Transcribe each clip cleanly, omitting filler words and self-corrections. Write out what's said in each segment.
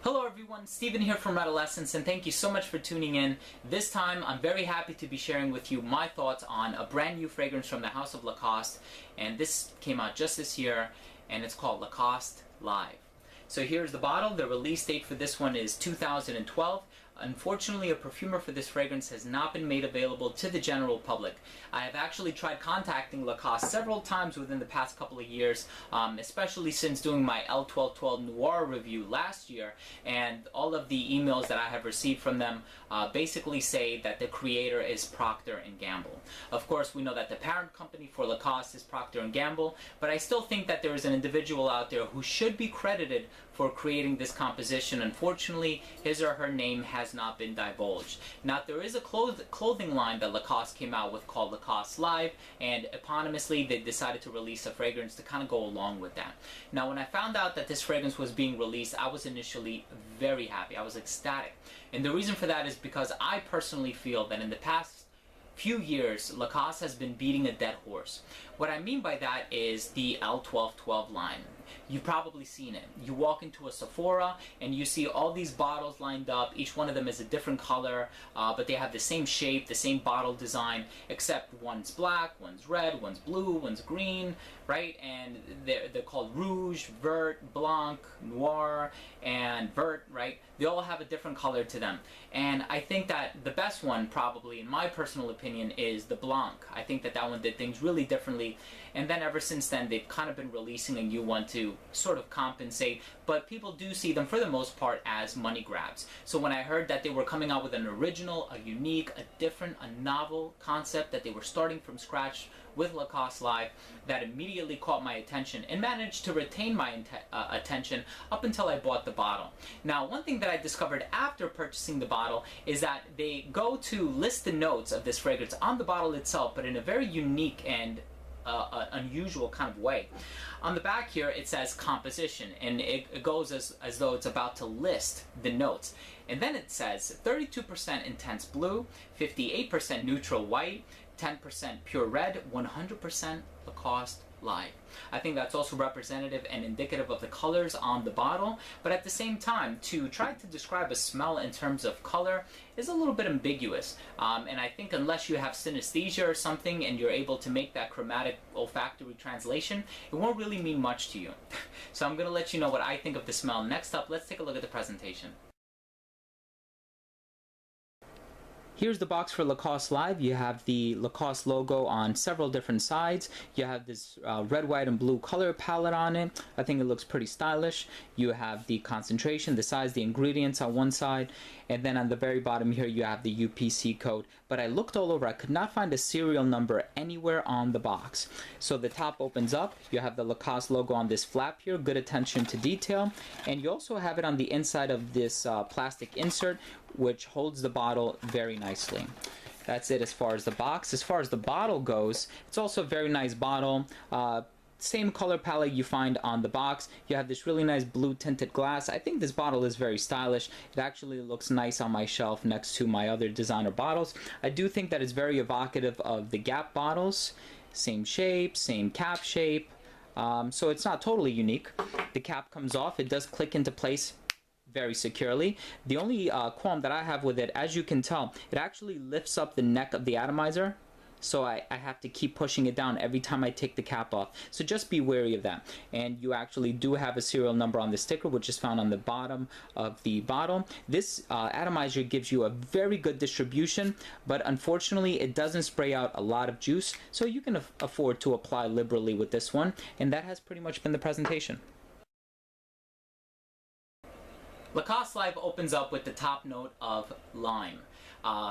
Hello everyone, Steven here from Adolescence, and thank you so much for tuning in. This time I'm very happy to be sharing with you my thoughts on a brand new fragrance from the house of Lacoste, and this came out just this year, and it's called Lacoste Live. So here's the bottle. The release date for this one is 2012. Unfortunately, a perfumer for this fragrance has not been made available to the general public. I have actually tried contacting Lacoste several times within the past couple of years, especially since doing my L1212 Noir review last year, and all of the emails that I have received from them basically say that the creator is Procter & Gamble. Of course, we know that the parent company for Lacoste is Procter & Gamble, but I still think that there is an individual out there who should be credited for creating this composition. Unfortunately, his or her name has not been divulged. Now, there is a clothing line that Lacoste came out with called Lacoste Live, and eponymously they decided to release a fragrance to kind of go along with that. Now, when I found out that this fragrance was being released, I was initially very happy. I was ecstatic. And the reason for that is because I personally feel that in the past few years, Lacoste has been beating a dead horse. What I mean by that is the L1212 line. You've probably seen it. You walk into a Sephora and you see all these bottles lined up. Each one of them is a different color, but they have the same shape, the same bottle design, except one's black, one's red, one's blue, one's green, right? And they're called Rouge, Vert, Blanc, Noir, and Vert, right? They all have a different color to them. And I think that the best one, probably, in my personal opinion, is the Blanc. I think that that one did things really differently. And then ever since then, they've kind of been releasing a new one to sort of compensate. But people do see them, for the most part, as money grabs. So when I heard that they were coming out with an original, a unique, a different, a novel concept, that they were starting from scratch with Lacoste Live, that immediately caught my attention and managed to retain my attention up until I bought the bottle. Now, one thing that I discovered after purchasing the bottle is that they go to list the notes of this fragrance on the bottle itself, but in a very unique and unusual kind of way. On the back here it says composition, and it goes as though it's about to list the notes. And then it says 32% intense blue, 58% neutral white, 10% pure red, 100% Lacoste Live. I think that's also representative and indicative of the colors on the bottle, but at the same time, to try to describe a smell in terms of color is a little bit ambiguous. And I think unless you have synesthesia or something and you're able to make that chromatic olfactory translation, it won't really mean much to you. So I'm going to let you know what I think of the smell. Next up, let's take a look at the presentation. Here's the box for Lacoste Live. You have the Lacoste logo on several different sides. You have this red, white, and blue color palette on it. I think it looks pretty stylish. You have the concentration, the size, the ingredients on one side, and then on the very bottom here you have the UPC code. But I looked all over. I could not find a serial number anywhere on the box. So the top opens up. You have the Lacoste logo on this flap here. Good attention to detail. And you also have it on the inside of this plastic insert, which holds the bottle very nicely. That's it as far as the box. As far as the bottle goes, it's also a very nice bottle. Same color palette you find on the box. You have this really nice blue tinted glass. I think this bottle is very stylish. It actually looks nice on my shelf next to my other designer bottles. I do think that it's very evocative of the Gap bottles. Same shape, same cap shape. So it's not totally unique. The cap comes off. It does click into place very securely. The only qualm that I have with it, as you can tell, it actually lifts up the neck of the atomizer. So I have to keep pushing it down every time I take the cap off. So just be wary of that. And you actually do have a serial number on the sticker, which is found on the bottom of the bottle. This atomizer gives you a very good distribution, but unfortunately it doesn't spray out a lot of juice, so you can afford to apply liberally with this one. And that has pretty much been the presentation. Lacoste Live opens up with the top note of lime.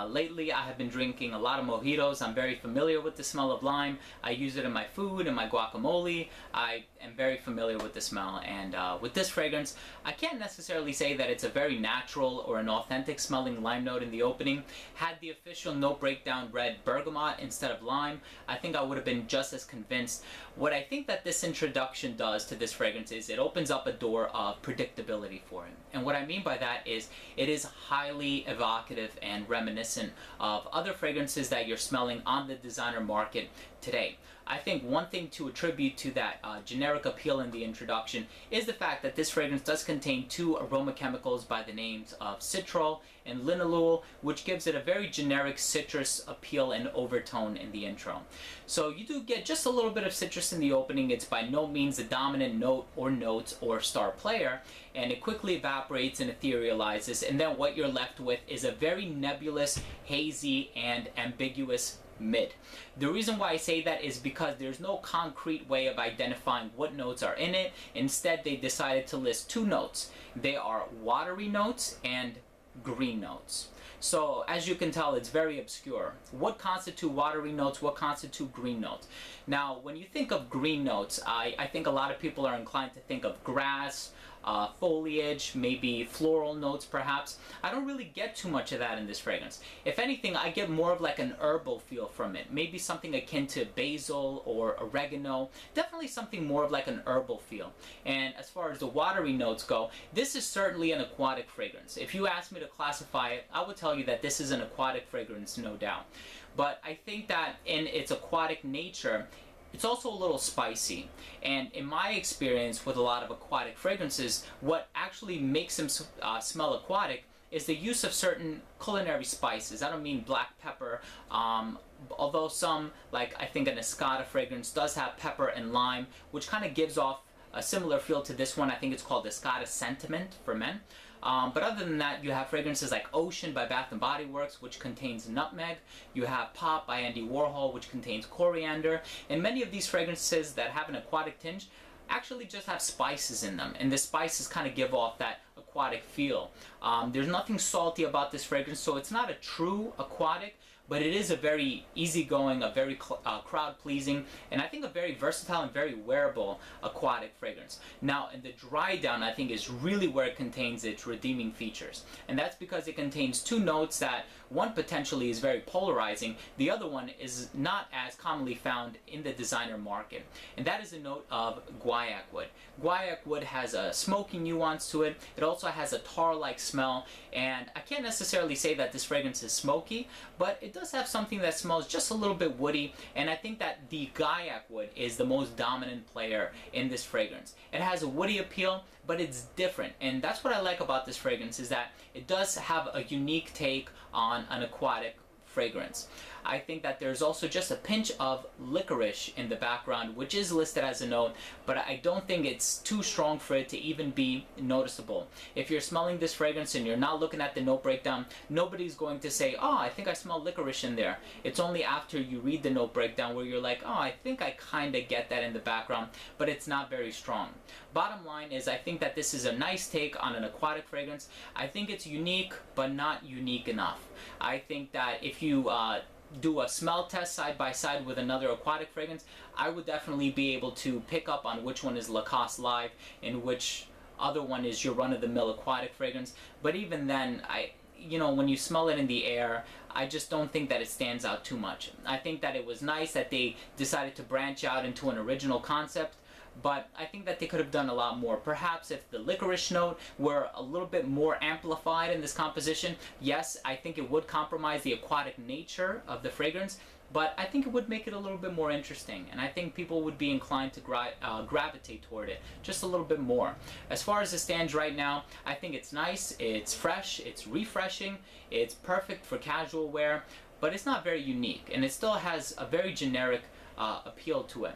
Lately I have been drinking a lot of mojitos. I'm very familiar with the smell of lime. I use it in my food, in my guacamole. I am very familiar with the smell, and with this fragrance, I can't necessarily say that it's a very natural or an authentic smelling lime note in the opening. Had the official note breakdown read bergamot instead of lime, I think I would have been just as convinced. What I think that this introduction does to this fragrance is it opens up a door of predictability for it. And what I mean by that is it is highly evocative and reminiscent of other fragrances that you're smelling on the designer market today. I think one thing to attribute to that generic appeal in the introduction is the fact that this fragrance does contain two aroma chemicals by the names of citral and linalool, which gives it a very generic citrus appeal and overtone in the intro. So you do get just a little bit of citrus in the opening. It's by no means the dominant note or notes or star player, and it quickly evaporates and etherealizes, and then what you're left with is a very nebulous, hazy, and ambiguous mid. The reason why I say that is because there's no concrete way of identifying what notes are in it. Instead, they decided to list two notes. They are watery notes and green notes. So as you can tell, it's very obscure. What constitute watery notes? What constitute green notes? Now, when you think of green notes, I think a lot of people are inclined to think of grass, foliage, maybe floral notes perhaps. I don't really get too much of that in this fragrance. If anything, I get more of like an herbal feel from it. Maybe something akin to basil or oregano. Definitely something more of like an herbal feel. And as far as the watery notes go, this is certainly an aquatic fragrance. If you ask me to classify it, I would tell you that this is an aquatic fragrance, no doubt. But I think that in its aquatic nature, it's also a little spicy, and in my experience with a lot of aquatic fragrances, what actually makes them smell aquatic is the use of certain culinary spices. I don't mean black pepper, although some, like I think an Escada fragrance does have pepper and lime, which kind of gives off a similar feel to this one. I think it's called Escada Sentiment for men. But other than that, you have fragrances like Ocean by Bath & Body Works, which contains nutmeg. You have Pop by Andy Warhol, which contains coriander. And many of these fragrances that have an aquatic tinge actually just have spices in them. And the spices kind of give off that aquatic feel. There's nothing salty about this fragrance, so it's not a true aquatic, but it is a very easygoing, a very crowd-pleasing, and I think a very versatile and very wearable aquatic fragrance. Now, in the dry down, I think is really where it contains its redeeming features. And that's because it contains two notes that one potentially is very polarizing, the other one is not as commonly found in the designer market. And that is a note of guaiac wood. Guaiac wood has a smoky nuance to it. It also has a tar-like smell, and I can't necessarily say that this fragrance is smoky, but it does have something that smells just a little bit woody, and I think that the guaiac wood is the most dominant player in this fragrance. It has a woody appeal, but it's different, and that's what I like about this fragrance, is that it does have a unique take on an aquatic fragrance. I think that there's also just a pinch of licorice in the background, which is listed as a note, but I don't think it's too strong for it to even be noticeable. If you're smelling this fragrance and you're not looking at the note breakdown, nobody's going to say, oh, I think I smell licorice in there. It's only after you read the note breakdown where you're like, oh, I think I kind of get that in the background, but it's not very strong. Bottom line is, I think that this is a nice take on an aquatic fragrance. I think it's unique, but not unique enough. I think that if you do a smell test side by side with another aquatic fragrance, I would definitely be able to pick up on which one is Lacoste Live and which other one is your run-of-the-mill aquatic fragrance. But even then, when you smell it in the air, I just don't think that it stands out too much. I think that it was nice that they decided to branch out into an original concept, but I think that they could have done a lot more. Perhaps if the licorice note were a little bit more amplified in this composition, yes, I think it would compromise the aquatic nature of the fragrance, but I think it would make it a little bit more interesting, and I think people would be inclined to gravitate toward it just a little bit more. As far as it stands right now, I think it's nice, it's fresh, it's refreshing, it's perfect for casual wear, but it's not very unique, and it still has a very generic appeal to it.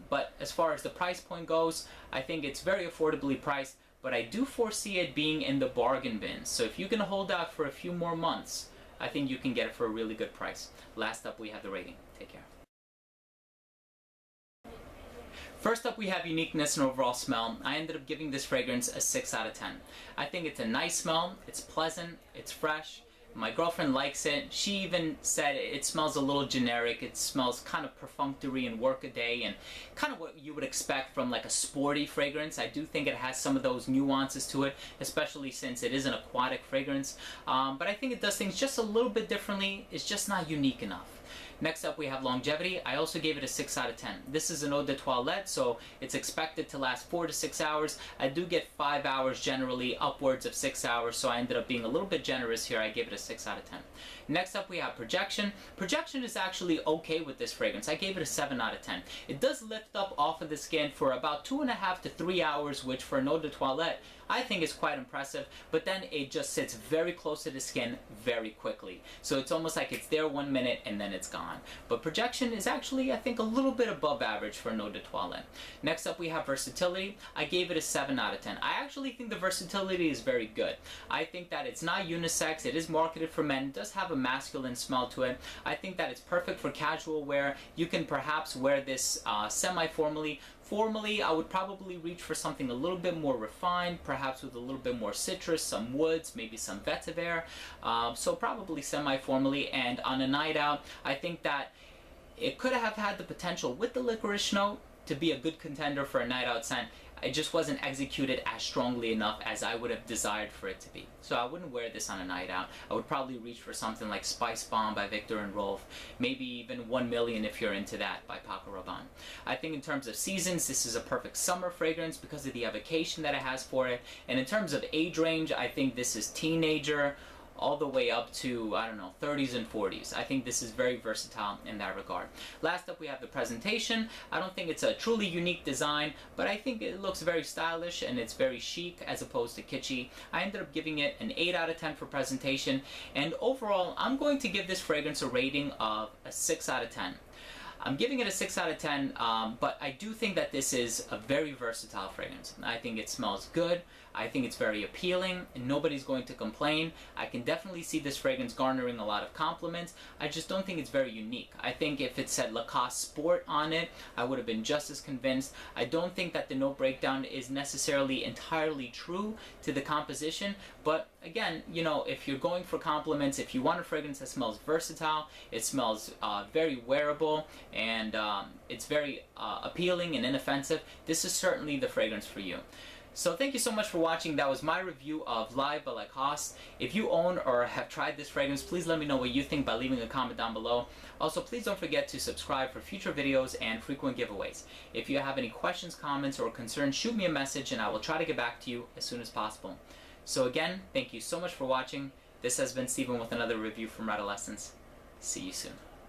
But as far as the price point goes, I think it's very affordably priced, but I do foresee it being in the bargain bin. So if you can hold out for a few more months, I think you can get it for a really good price. Last up, we have the rating. Take care. First up, we have uniqueness and overall smell. I ended up giving this fragrance a 6 out of 10. I think it's a nice smell, it's pleasant, it's fresh. My girlfriend likes it. She even said it smells a little generic. It smells kind of perfunctory and workaday, and kind of what you would expect from like a sporty fragrance. I do think it has some of those nuances to it, especially since it is an aquatic fragrance. But I think it does things just a little bit differently. It's just not unique enough. Next up we have longevity. I also gave it a 6 out of 10. This is an eau de toilette, so it's expected to last 4 to 6 hours. I do get 5 hours generally, upwards of 6 hours, so I ended up being a little bit generous here. I gave it a 6 out of 10. Next up we have projection. Projection is actually okay with this fragrance. I gave it a 7 out of 10. It does lift up off of the skin for about 2.5 to 3 hours, which for an eau de toilette I think is quite impressive, but then it just sits very close to the skin very quickly. So it's almost like it's there 1 minute and then it's gone. But projection is actually, I think, a little bit above average for an eau de toilette. Next up we have versatility. I gave it a 7 out of 10. I actually think the versatility is very good. I think that it's not unisex. It is marketed for men. It does have a masculine smell to it. I think that it's perfect for casual wear. You can perhaps wear this semi-formally. Formally, I would probably reach for something a little bit more refined, perhaps with a little bit more citrus, some woods, maybe some vetiver. So probably semi-formally. And on a night out, I think that it could have had the potential with the licorice note to be a good contender for a night out scent. It just wasn't executed as strongly enough as I would have desired for it to be. So I wouldn't wear this on a night out. I would probably reach for something like Spice Bomb by Victor and Rolf, maybe even 1 Million if you're into that by Paco Rabanne. I think in terms of seasons, this is a perfect summer fragrance because of the evocation that it has for it. And in terms of age range, I think this is teenager all the way up to, I don't know, 30s and 40s. I think this is very versatile in that regard. Last up we have the presentation. I don't think it's a truly unique design, but I think it looks very stylish and it's very chic as opposed to kitschy. I ended up giving it an 8 out of 10 for presentation, and overall I'm going to give this fragrance a rating of a 6 out of 10. I'm giving it a 6 out of 10, but I do think that this is a very versatile fragrance. I think it smells good. I think it's very appealing, and nobody's going to complain. I can definitely see this fragrance garnering a lot of compliments. I just don't think it's very unique. I think if it said Lacoste Sport on it, I would have been just as convinced. I don't think that the note breakdown is necessarily entirely true to the composition, but again, you know, if you're going for compliments, if you want a fragrance that smells versatile, it smells very wearable, and it's very appealing and inoffensive, this is certainly the fragrance for you. So thank you so much for watching. That was my review of Live by Lacoste. If you own or have tried this fragrance, please let me know what you think by leaving a comment down below. Also, please don't forget to subscribe for future videos and frequent giveaways. If you have any questions, comments, or concerns, shoot me a message and I will try to get back to you as soon as possible. So again, thank you so much for watching. This has been Steven with another review from Adolescence. See you soon.